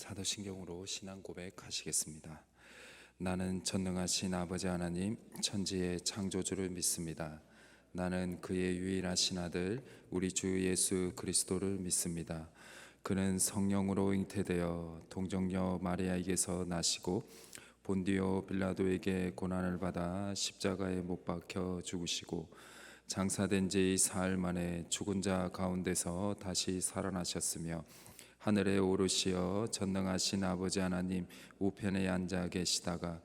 사도신경으로 신앙 고백하시겠습니다. 나는 전능하신 아버지 하나님 천지의 창조주를 믿습니다. 나는 그의 유일하신 아들 우리 주 예수 그리스도를 믿습니다. 그는 성령으로 잉태되어 동정녀 마리아에게서 나시고 본디오 빌라도에게 고난을 받아 십자가에 못 박혀 죽으시고 장사된 지 사흘 만에 죽은 자 가운데서 다시 살아나셨으며 하늘에 오르시어 전능하신 아버지 하나님 우편에 앉아 계시다가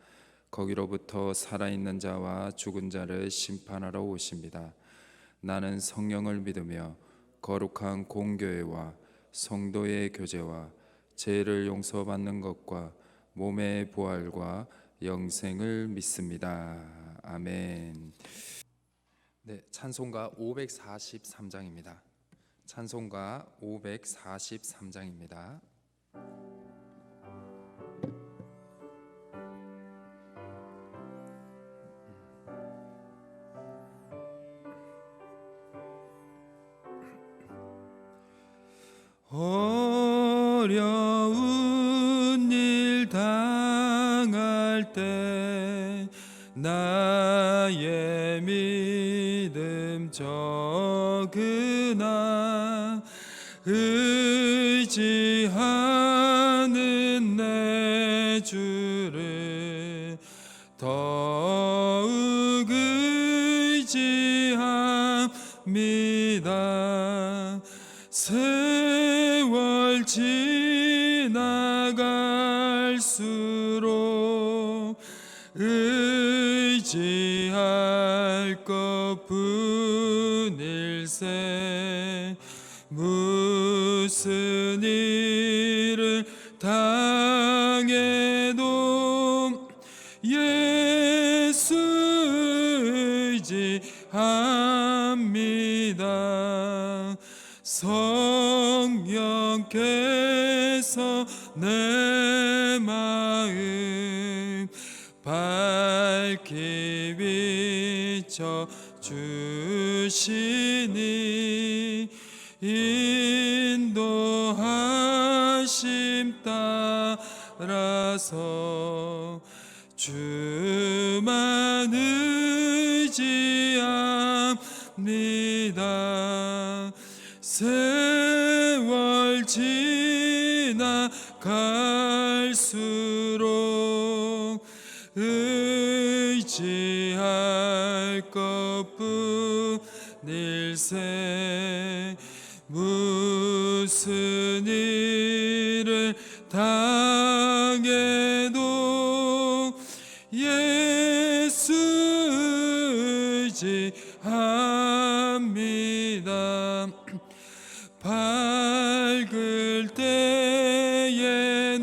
거기로부터 살아있는 자와 죽은 자를 심판하러 오십니다. 나는 성령을 믿으며 거룩한 공교회와 성도의 교제와 죄를 용서받는 것과 몸의 부활과 영생을 믿습니다. 아멘. 네, 찬송가 543장입니다. 찬송가 543장입니다. 어려운 일 당할 때 나의 믿음 적으나 의지하는 내 주를 더욱 의지합니다. 세월 지나갈수록 의지할 것뿐일세. 무슨 일을 당해도 예수 의지합니다. 성령께서 내 마음 밝히 비춰 주시니 인도하심 따라서 주만 의지합니다. 세월 지나갈수록 의지할 것뿐일세. 무슨 일을 당해도 예수 의지합니다. 밝을 때의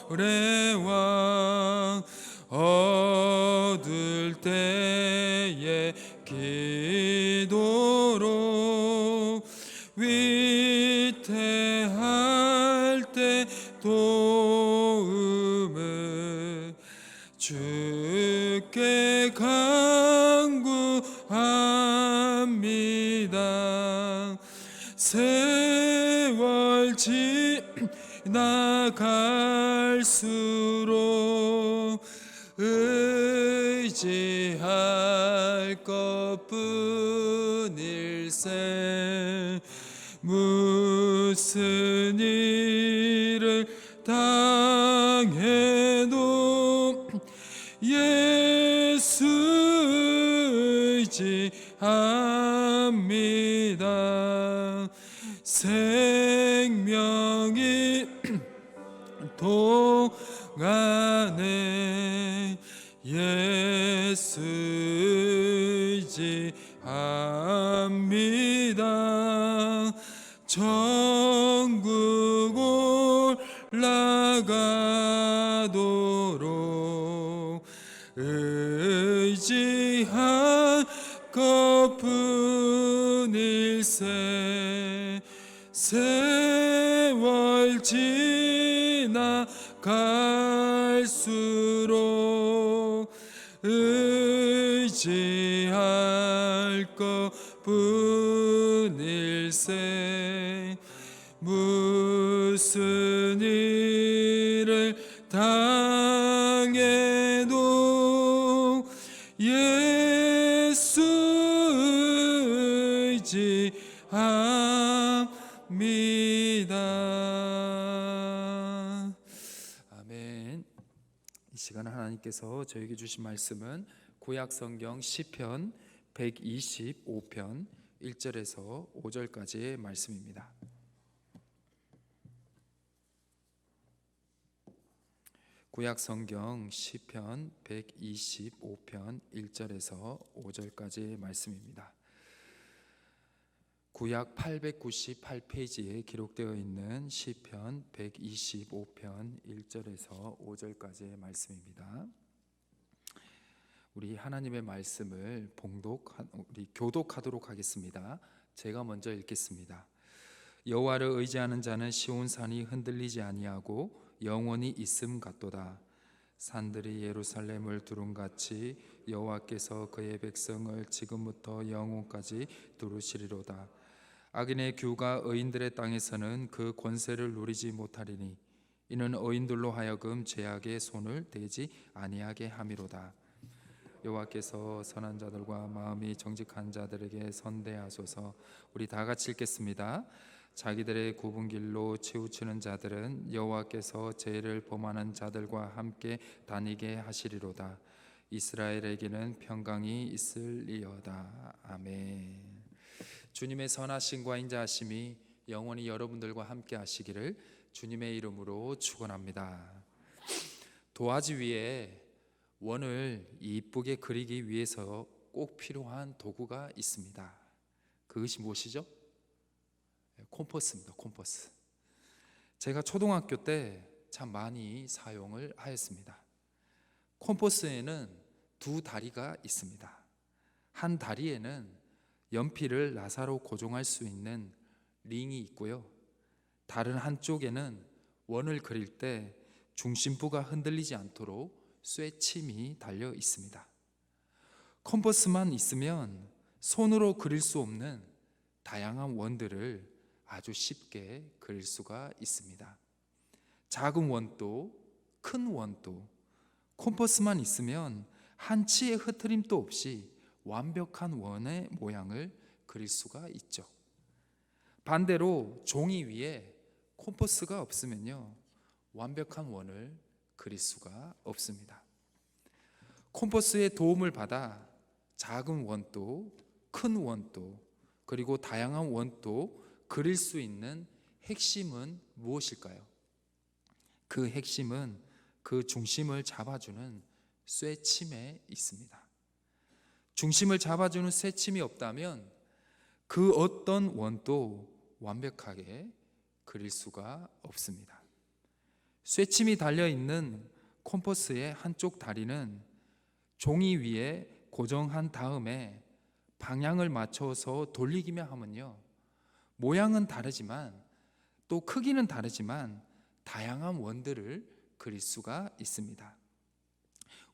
노래와 어두울 때의 기도로 위태할 때 도움을 주께 간구합니다. 세월 지나갈수록 의지할 것뿐일세. 무슨 일을 당해도 예수 의지합니다. 생명이 동안에 예수 의지합니다. 천국 올라가도록 의지할 것뿐일세. 세월 지나갈수록 의지할 것뿐일세. 무슨 일을 당해도 예수 의지합니다. 아멘. 이 시간 하나님께서 저에게 주신 말씀은 구약 성경 시편 125편 1절에서 5절까지의 말씀입니다. 구약 성경 시편 125편 1절에서 5절까지의 말씀입니다. 구약 898페이지에 기록되어 있는 시편 125편 1절에서 5절까지의 말씀입니다. 우리 하나님의 말씀을 우리 교독하도록 하겠습니다. 제가 먼저 읽겠습니다. 여호와를 의지하는 자는 시온산이 흔들리지 아니하고 영원히 있음 같도다. 산들이 예루살렘을 두rum같이 여호와께서 그의 백성을 지금부터 영원까지 두루시리로다. 악인의 규가 의인들의 땅에서는 그 권세를 누리지 못하리니 이는 의인들로 하여금 죄악의 손을 대지 아니하게 함이로다. 여호와께서 선한 자들과 마음이 정직한 자들에게 선대하소서. 우리 다 같이 읽겠습니다. 자기들의 굽은 길로 치우치는 자들은 여호와께서 죄를 범하는 자들과 함께 다니게 하시리로다. 이스라엘에게는 평강이 있으리어다. 아멘. 주님의 선하심과 인자하심이 영원히 여러분들과 함께 하시기를 주님의 이름으로 축원합니다. 도화지 위에 원을 이쁘게 그리기 위해서 꼭 필요한 도구가 있습니다. 그것이 무엇이죠? 콤퍼스입니다. 콤퍼스. 제가 초등학교 때 참 많이 사용을 하였습니다. 콤퍼스에는 두 다리가 있습니다. 한 다리에는 연필을 나사로 고정할 수 있는 링이 있고요, 다른 한쪽에는 원을 그릴 때 중심부가 흔들리지 않도록 쇠침이 달려 있습니다. 컴퍼스만 있으면 손으로 그릴 수 없는 다양한 원들을 아주 쉽게 그릴 수가 있습니다. 작은 원도 큰 원도 컴퍼스만 있으면 한치의 흐트림도 없이 완벽한 원의 모양을 그릴 수가 있죠. 반대로 종이 위에 컴퍼스가 없으면요, 완벽한 원을 그릴 수가 없습니다. 컴퍼스의 도움을 받아 작은 원도 큰 원도 그리고 다양한 원도 그릴 수 있는 핵심은 무엇일까요? 그 핵심은 그 중심을 잡아주는 쇠침에 있습니다. 중심을 잡아주는 쇠침이 없다면 그 어떤 원도 완벽하게 그릴 수가 없습니다. 쇠침이 달려있는 컴퍼스의 한쪽 다리는 종이 위에 고정한 다음에 방향을 맞춰서 돌리기만 하면요, 모양은 다르지만 또 크기는 다르지만 다양한 원들을 그릴 수가 있습니다.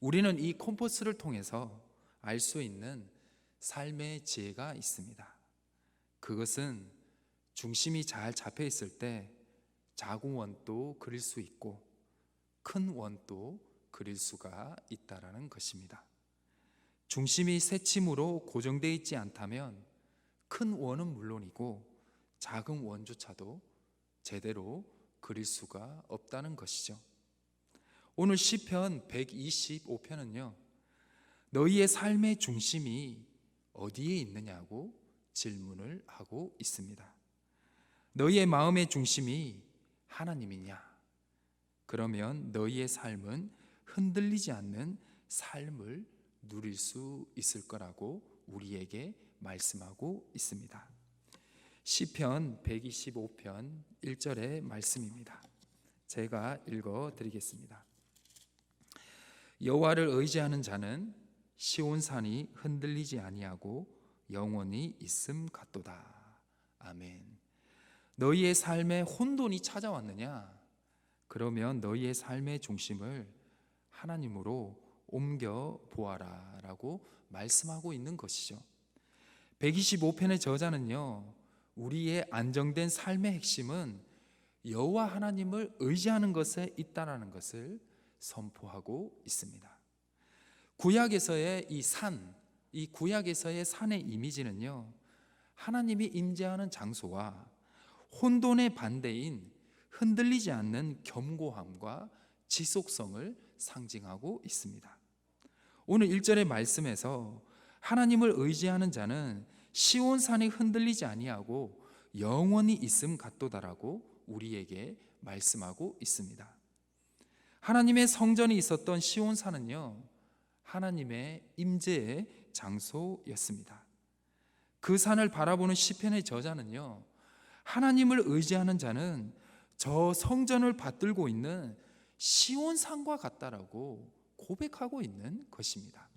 우리는 이 컴퍼스를 통해서 알 수 있는 삶의 지혜가 있습니다. 그것은 중심이 잘 잡혀 있을 때 작은 원도 그릴 수 있고 큰 원도 그릴 수가 있다라는 것입니다. 중심이 쇠침으로 고정되어 있지 않다면 큰 원은 물론이고 작은 원조차도 제대로 그릴 수가 없다는 것이죠. 오늘 시편 125편은요, 너희의 삶의 중심이 어디에 있느냐고 질문을 하고 있습니다. 너희의 마음의 중심이 하나님이냐? 그러면 너희의 삶은 흔들리지 않는 삶을 누릴 수 있을 거라고 우리에게 말씀하고 있습니다. 시편 125편 1절의 말씀입니다. 제가 읽어 드리겠습니다. 여호와를 의지하는 자는 시온산이 흔들리지 아니하고 영원히 있음 같도다. 아멘. 너희의 삶에 혼돈이 찾아왔느냐? 그러면 너희의 삶의 중심을 하나님으로 옮겨 보아라 라고 말씀하고 있는 것이죠. 125편의 저자는요, 우리의 안정된 삶의 핵심은 여호와 하나님을 의지하는 것에 있다라는 것을 선포하고 있습니다. 구약에서의 이 구약에서의 산의 이미지는요, 하나님이 임재하는 장소와 혼돈의 반대인 흔들리지 않는 견고함과 지속성을 상징하고 있습니다. 오늘 1절의 말씀에서 하나님을 의지하는 자는 시온산이 흔들리지 아니하고 영원히 있음 같도다라고 우리에게 말씀하고 있습니다. 하나님의 성전이 있었던 시온산은요, 하나님의 임재의 장소였습니다. 그 산을 바라보는 시편의 저자는요, 하나님을 의지하는 자는 저 성전을 받들고 있는 시온산과 같다라고 고백하고 있는 것입니다.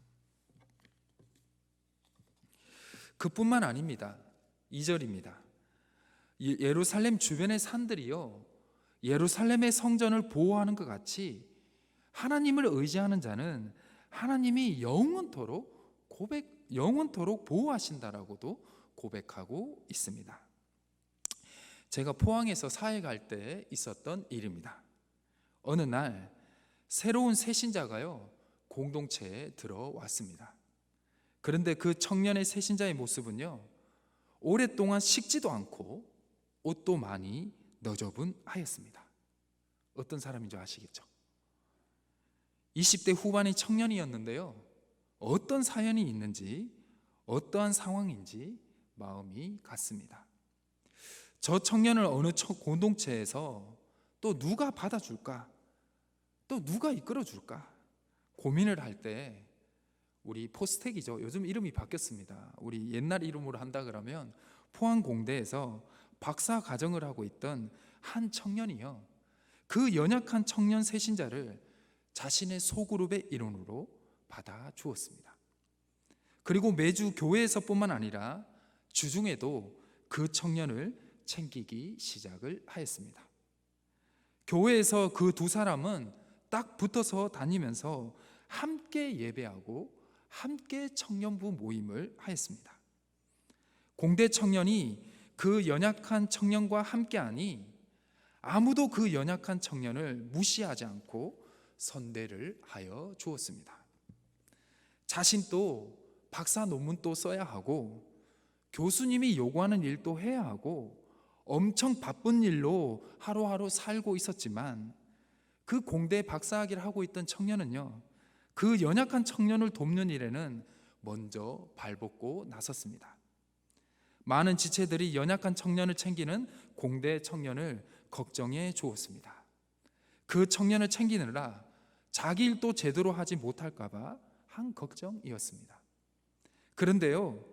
그뿐만 아닙니다. 2절입니다. 예루살렘 주변의 산들이요, 예루살렘의 성전을 보호하는 것 같이 하나님을 의지하는 자는 하나님이 영원토록 보호하신다라고도 고백하고 있습니다. 제가 포항에서 사회 갈 때 있었던 일입니다. 어느 날 새로운 새신자가요, 공동체에 들어왔습니다. 그런데 그 청년의 새신자의 모습은요, 오랫동안 식지도 않고 옷도 많이 너저분하였습니다. 어떤 사람인 줄 아시겠죠? 20대 후반의 청년이었는데요, 어떤 사연이 있는지, 어떠한 상황인지 마음이 갔습니다. 저 청년을 어느 공동체에서 또 누가 받아줄까, 또 누가 이끌어줄까 고민을 할 때, 우리 포스텍이죠, 요즘 이름이 바뀌었습니다. 우리 옛날 이름으로 한다 그러면 포항공대에서 박사 과정을 하고 있던 한 청년이요, 그 연약한 청년 새신자를 자신의 소그룹의 일원으로 받아 주었습니다. 그리고 매주 교회에서뿐만 아니라 주중에도 그 청년을 챙기기 시작을 하였습니다. 교회에서 그 두 사람은 딱 붙어서 다니면서 함께 예배하고 함께 청년부 모임을 하였습니다. 공대 청년이 그 연약한 청년과 함께하니 아무도 그 연약한 청년을 무시하지 않고 선대를 하여 주었습니다. 자신도 박사 논문도 써야 하고 교수님이 요구하는 일도 해야 하고 엄청 바쁜 일로 하루하루 살고 있었지만, 그 공대 박사학위를 하고 있던 청년은요, 그 연약한 청년을 돕는 일에는 먼저 발벗고 나섰습니다. 많은 지체들이 연약한 청년을 챙기는 공대 청년을 걱정해 주었습니다. 그 청년을 챙기느라 자기 일도 제대로 하지 못할까 봐 한 걱정이었습니다. 그런데요,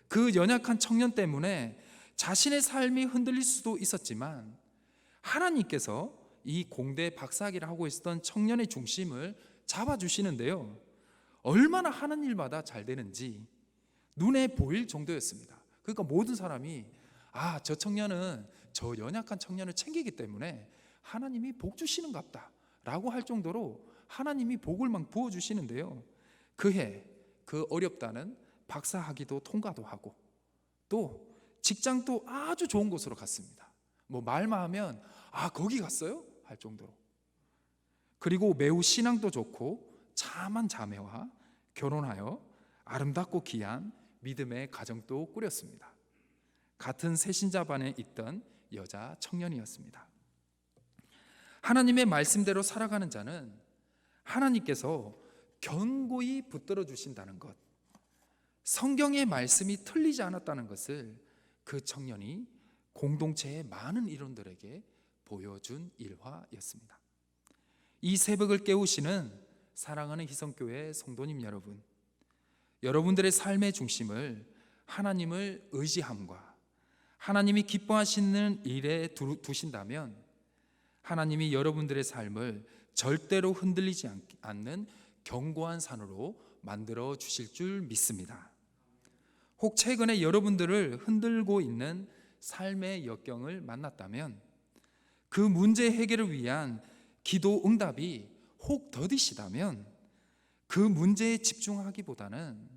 그 연약한 청년 때문에 자신의 삶이 흔들릴 수도 있었지만, 하나님께서 이 공대 박사학위를 하고 있었던 청년의 중심을 잡아주시는데요, 얼마나 하는 일마다 잘 되는지 눈에 보일 정도였습니다. 그러니까 모든 사람이 저 청년은 저 연약한 청년을 챙기기 때문에 하나님이 복 주시는갑다 라고 할 정도로 하나님이 복을 막 부어주시는데요, 그해 그 어렵다는 박사학위도 통과도 하고 또 직장도 아주 좋은 곳으로 갔습니다. 뭐 말만 하면 거기 갔어요? 할 정도로. 그리고 매우 신앙도 좋고 참한 자매와 결혼하여 아름답고 귀한 믿음의 가정도 꾸렸습니다. 같은 새신자반에 있던 여자 청년이었습니다. 하나님의 말씀대로 살아가는 자는 하나님께서 견고히 붙들어 주신다는 것, 성경의 말씀이 틀리지 않았다는 것을 그 청년이 공동체의 많은 일원들에게 보여준 일화였습니다. 이 새벽을 깨우시는 사랑하는 희성교회 성도님 여러분, 여러분들의 삶의 중심을 하나님을 의지함과 하나님이 기뻐하시는 일에 두신다면 하나님이 여러분들의 삶을 절대로 흔들리지 않는 견고한 산으로 만들어 주실 줄 믿습니다. 혹 최근에 여러분들을 흔들고 있는 삶의 역경을 만났다면 그 문제 해결을 위한 기도 응답이 혹 더디시다면 그 문제에 집중하기보다는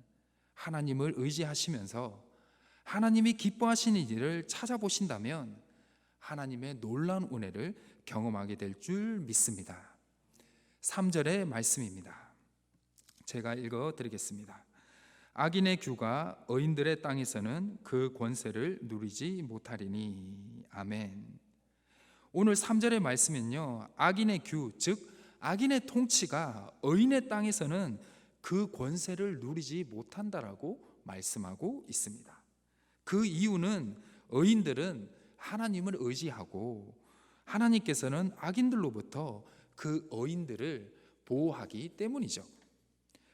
하나님을 의지하시면서 하나님이 기뻐하시는 일을 찾아보신다면 하나님의 놀라운 은혜를 경험하게 될 줄 믿습니다. 3절의 말씀입니다. 제가 읽어드리겠습니다. 악인의 규가 의인들의 땅에서는 그 권세를 누리지 못하리니. 아멘. 오늘 3절의 말씀은요, 악인의 규, 즉 악인의 통치가 의인의 땅에서는 그 권세를 누리지 못한다라고 말씀하고 있습니다. 그 이유는 의인들은 하나님을 의지하고 하나님께서는 악인들로부터 그 의인들을 보호하기 때문이죠.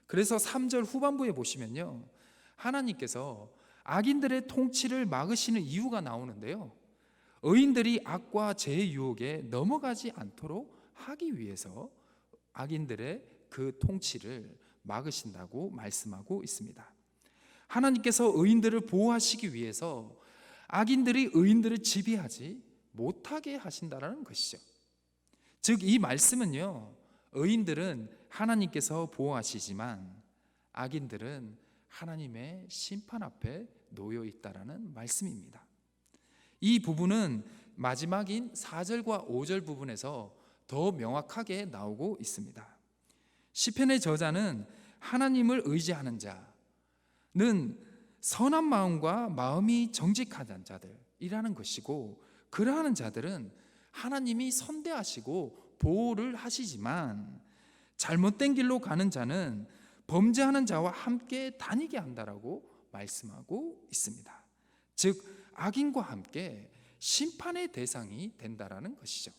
그래서 3절 후반부에 보시면요, 하나님께서 악인들의 통치를 막으시는 이유가 나오는데요, 의인들이 악과 죄의 유혹에 넘어가지 않도록 하기 위해서 악인들의 그 통치를 막으신다고 말씀하고 있습니다. 하나님께서 의인들을 보호하시기 위해서 악인들이 의인들을 지배하지 못하게 하신다라는 것이죠. 즉 이 말씀은요, 의인들은 하나님께서 보호하시지만 악인들은 하나님의 심판 앞에 놓여 있다라는 말씀입니다. 이 부분은 마지막인 4절과 5절 부분에서 더 명확하게 나오고 있습니다. 시편의 저자는 하나님을 의지하는 자는 선한 마음과 마음이 정직한 자들이라는 것이고, 그러한 자들은 하나님이 선대하시고 보호를 하시지만 잘못된 길로 가는 자는 범죄하는 자와 함께 다니게 한다라고 말씀하고 있습니다. 즉 악인과 함께 심판의 대상이 된다라는 것이죠.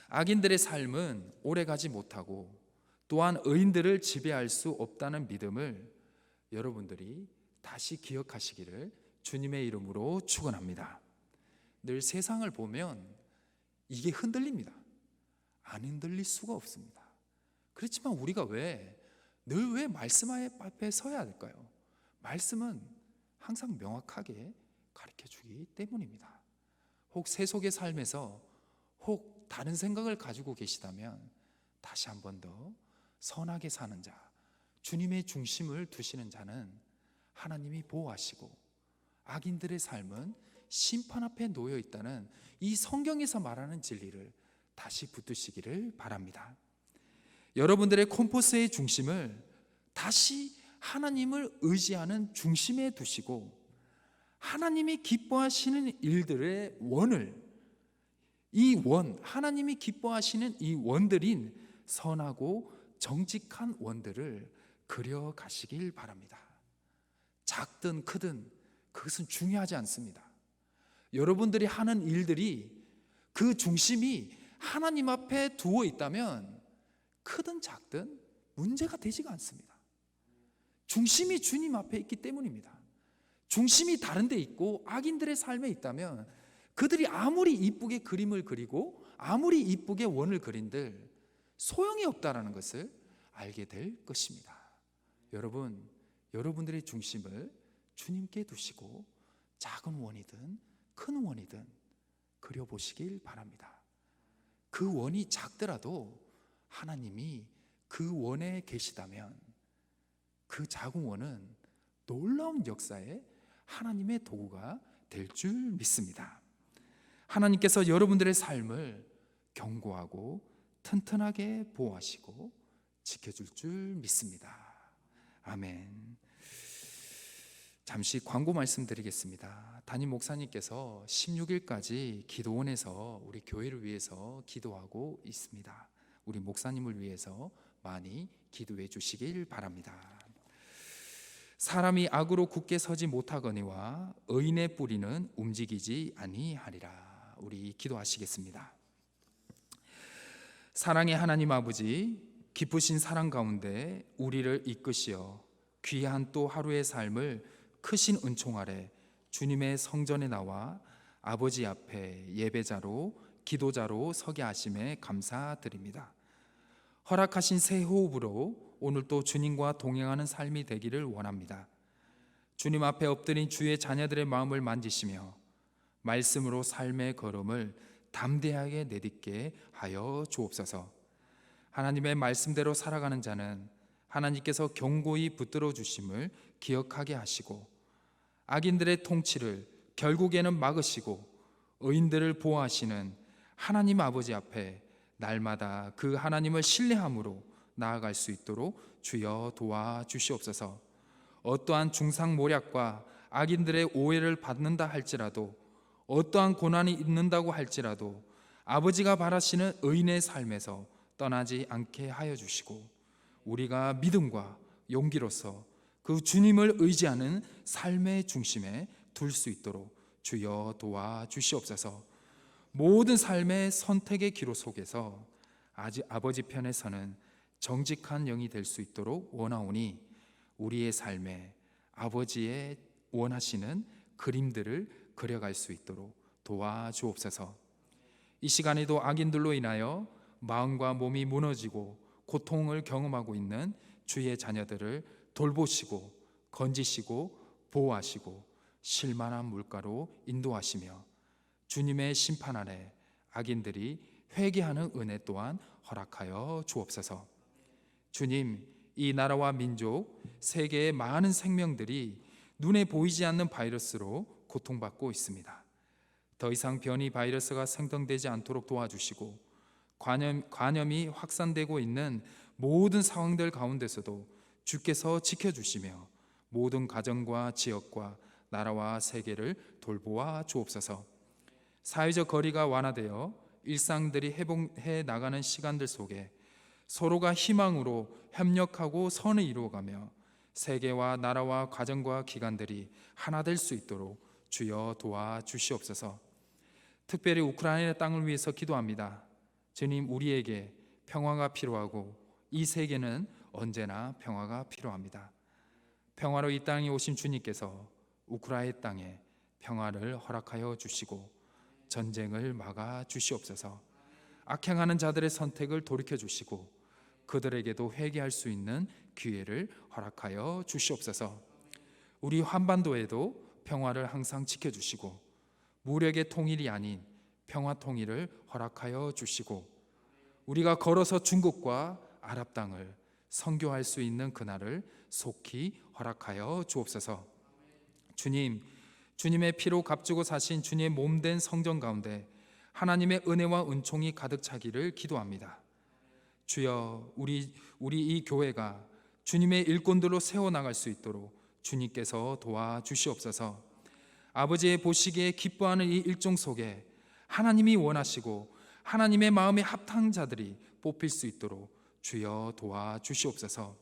악인들의 삶은 오래가지 못하고 또한 의인들을 지배할 수 없다는 믿음을 여러분들이 다시 기억하시기를 주님의 이름으로 축원합니다. 늘 세상을 보면 이게 흔들립니다. 안 흔들릴 수가 없습니다. 그렇지만 우리가 왜 말씀 앞에 서야 할까요? 말씀은 항상 명확하게 가르쳐 주기 때문입니다. 혹 세속의 삶에서 혹 다른 생각을 가지고 계시다면 다시 한 번 더 선하게 사는 자, 주님의 중심을 두시는 자는 하나님이 보호하시고 악인들의 삶은 심판 앞에 놓여 있다는 이 성경에서 말하는 진리를 다시 붙드시기를 바랍니다. 여러분들의 콤포스의 중심을 다시 하나님을 의지하는 중심에 두시고 하나님이 기뻐하시는 일들의 원을, 하나님이 기뻐하시는 이 원들인 선하고 정직한 원들을 그려가시길 바랍니다. 작든 크든 그것은 중요하지 않습니다. 여러분들이 하는 일들이 그 중심이 하나님 앞에 두어 있다면 크든 작든 문제가 되지가 않습니다. 중심이 주님 앞에 있기 때문입니다. 중심이 다른 데 있고 악인들의 삶에 있다면 그들이 아무리 이쁘게 그림을 그리고 아무리 이쁘게 원을 그린들 소용이 없다라는 것을 알게 될 것입니다. 여러분들의 중심을 주님께 두시고 작은 원이든 큰 원이든 그려보시길 바랍니다. 그 원이 작더라도 하나님이 그 원에 계시다면 그 작은 원은 놀라운 역사에 하나님의 도구가 될 줄 믿습니다. 하나님께서 여러분들의 삶을 견고하고 튼튼하게 보호하시고 지켜줄 줄 믿습니다. 아멘. 잠시 광고 말씀드리겠습니다. 담임 목사님께서 16일까지 기도원에서 우리 교회를 위해서 기도하고 있습니다. 우리 목사님을 위해서 많이 기도해 주시길 바랍니다. 사람이 악으로 굳게 서지 못하거니와 의인의 뿌리는 움직이지 아니하리라. 우리 기도하시겠습니다. 사랑의 하나님 아버지, 기쁘신 사랑 가운데 우리를 이끄시어 귀한 또 하루의 삶을 크신 은총 아래 주님의 성전에 나와 아버지 앞에 예배자로 기도자로 서게 하심에 감사드립니다. 허락하신 새 호흡으로 오늘 또 주님과 동행하는 삶이 되기를 원합니다. 주님 앞에 엎드린 주의 자녀들의 마음을 만지시며 말씀으로 삶의 걸음을 담대하게 내딛게 하여 주옵소서. 하나님의 말씀대로 살아가는 자는 하나님께서 견고히 붙들어 주심을 기억하게 하시고 악인들의 통치를 결국에는 막으시고 의인들을 보호하시는 하나님 아버지 앞에 날마다 그 하나님을 신뢰함으로 나아갈 수 있도록 주여 도와주시옵소서. 어떠한 중상모략과 악인들의 오해를 받는다 할지라도, 어떠한 고난이 있는다고 할지라도 아버지가 바라시는 의인의 삶에서 떠나지 않게 하여 주시고, 우리가 믿음과 용기로서 그 주님을 의지하는 삶의 중심에 둘 수 있도록 주여 도와주시옵소서. 모든 삶의 선택의 기로 속에서 아버지 편에 서는 정직한 영이 될 수 있도록 원하오니, 우리의 삶에 아버지의 원하시는 그림들을 그려갈 수 있도록 도와주옵소서. 이 시간에도 악인들로 인하여 마음과 몸이 무너지고 고통을 경험하고 있는 주의 자녀들을 돌보시고 건지시고 보호하시고 실만한 물가로 인도하시며, 주님의 심판 아래 악인들이 회개하는 은혜 또한 허락하여 주옵소서. 주님, 이 나라와 민족, 세계의 많은 생명들이 눈에 보이지 않는 바이러스로 고통받고 있습니다. 더 이상 변이 바이러스가 생성되지 않도록 도와주시고, 관염이 확산되고 있는 모든 상황들 가운데서도 주께서 지켜주시며 모든 가정과 지역과 나라와 세계를 돌보아 주옵소서. 사회적 거리가 완화되어 일상들이 회복해 나가는 시간들 속에 서로가 희망으로 협력하고 선을 이루어가며 세계와 나라와 가정과 기관들이 하나 될 수 있도록 주여 도와주시옵소서. 특별히 우크라이나 땅을 위해서 기도합니다. 주님, 우리에게 평화가 필요하고 이 세계는 언제나 평화가 필요합니다. 평화로 이 땅에 오신 주님께서 우크라이나 땅에 평화를 허락하여 주시고 전쟁을 막아 주시옵소서. 악행하는 자들의 선택을 돌이켜 주시고 그들에게도 회개할 수 있는 기회를 허락하여 주시옵소서. 우리 한반도에도 평화를 항상 지켜주시고 무력의 통일이 아닌 평화 통일을 허락하여 주시고, 우리가 걸어서 중국과 아랍 땅을 선교할 수 있는 그날을 속히 허락하여 주옵소서. 주님, 주님의 피로 값주고 사신 주님의 몸된 성전 가운데 하나님의 은혜와 은총이 가득 차기를 기도합니다. 주여, 우리 이 교회가 주님의 일꾼들로 세워나갈 수 있도록 주님께서 도와주시옵소서. 아버지의 보시기에 기뻐하는 이 일종 속에 하나님이 원하시고 하나님의 마음에 합한 자들이 뽑힐 수 있도록 주여 도와주시옵소서.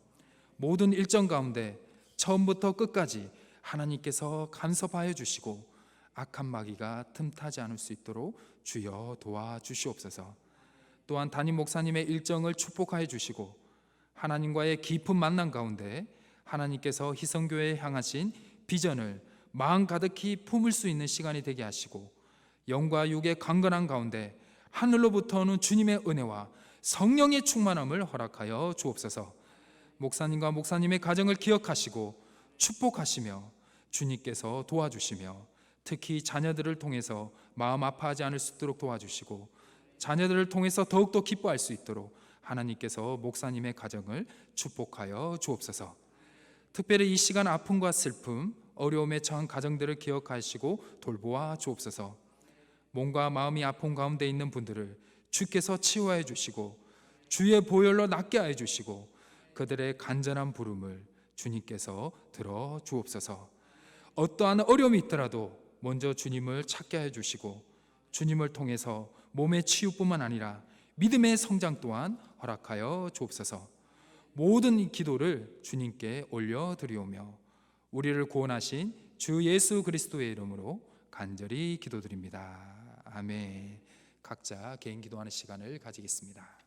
모든 일정 가운데 처음부터 끝까지 하나님께서 간섭하여 주시고 악한 마귀가 틈타지 않을 수 있도록 주여 도와주시옵소서. 또한 담임 목사님의 일정을 축복하여 주시고 하나님과의 깊은 만남 가운데 하나님께서 희성교회에 향하신 비전을 마음 가득히 품을 수 있는 시간이 되게 하시고, 영과 육의 강건한 가운데 하늘로부터 오는 주님의 은혜와 성령의 충만함을 허락하여 주옵소서. 목사님과 목사님의 가정을 기억하시고 축복하시며 주님께서 도와주시며, 특히 자녀들을 통해서 마음 아파하지 않을 수 있도록 도와주시고 자녀들을 통해서 더욱더 기뻐할 수 있도록 하나님께서 목사님의 가정을 축복하여 주옵소서. 특별히 이 시간 아픔과 슬픔, 어려움에 처한 가정들을 기억하시고 돌보아 주옵소서. 몸과 마음이 아픔 가운데 있는 분들을 주께서 치유해 주시고 주의 보혈로 낫게 해 주시고 그들의 간절한 부름을 주님께서 들어 주옵소서. 어떠한 어려움이 있더라도 먼저 주님을 찾게 해 주시고 주님을 통해서 몸의 치유뿐만 아니라 믿음의 성장 또한 허락하여 주옵소서. 모든 이 기도를 주님께 올려드리오며 우리를 구원하신 주 예수 그리스도의 이름으로 간절히 기도드립니다. 아멘. 각자 개인 기도하는 시간을 가지겠습니다.